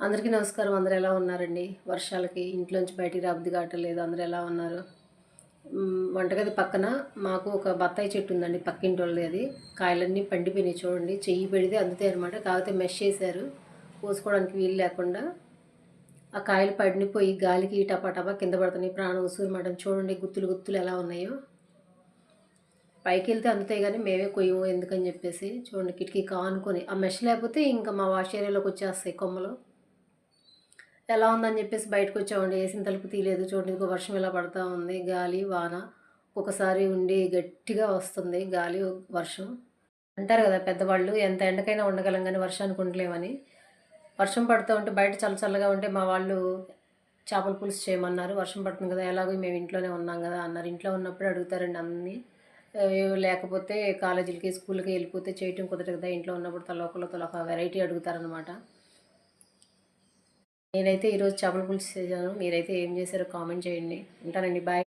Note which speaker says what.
Speaker 1: అందరికీ నమస్కారం. అందరూ ఎలా ఉన్నారండి? వర్షాలకి ఇంట్లోంచి బయటికి రాబుద్ది కావట్లేదు. అందరూ ఎలా ఉన్నారు? వంటగది పక్కన మాకు ఒక బత్తాయి చెట్టు ఉందండి. పక్కింటోళ్ళది అది. కాయలన్నీ పండిపోయినాయి చూడండి. చెయ్యి పెడితే అందుతాయి అనమాట. కాకపోతే మెష్ చేశారు. కోసుకోవడానికి వీలు లేకుండా. ఆ కాయలు పండిపోయి గాలికి టపా కింద పడుతున్నాయి. ప్రాణం ఉసూరుమంటుంది. చూడండి గుత్తులు గుత్తులు ఎలా ఉన్నాయో. పైకెళ్తే అందుతాయి కానీ మేమే కొయ్యము ఎందుకని చెప్పేసి. చూడండి కిటికీకి ఆనుకొని. ఆ మెష్ లేకపోతే ఇంకా మా వాష్ ఏరియాలోకి వచ్చేస్తాయి కొమ్మలు. ఎలా ఉందని చెప్పేసి బయటకొచ్చామండి. ఏసిన తలుపు తీయలేదు. చూడండి ఇదిగో వర్షం ఇలా పడతా ఉంది. గాలి, వాన ఒకసారి ఉండి గట్టిగా వస్తుంది గాలి, వర్షం. అంటారు కదా పెద్దవాళ్ళు, ఎంత ఎండకైనా ఉండగలం గానీ వర్షానికి ఉండలేమని. వర్షం పడుతూ ఉంటే బయట చల్లగా ఉంటే మా వాళ్ళు చేపల పులుసు చేయమన్నారు. వర్షం పడుతుంది కదా! ఎలాగో మేము ఇంట్లోనే ఉన్నాం కదా అన్నారు. ఇంట్లో ఉన్నప్పుడే అడుగుతారండి అన్నీ. లేకపోతే కాలేజీలకి, స్కూల్‌కి వెళ్ళిపోతే చేయటం కుదరదు కదా! ఇంట్లో ఉన్నప్పుడు తలా ఒక వెరైటీ అడుగుతారనమాట. నేనైతే ఈరోజు చేపల పులుసు చేశాను. మీరైతే ఏం చేశారో కామెంట్ చేయండి. ఉంటానండి. బాయ్.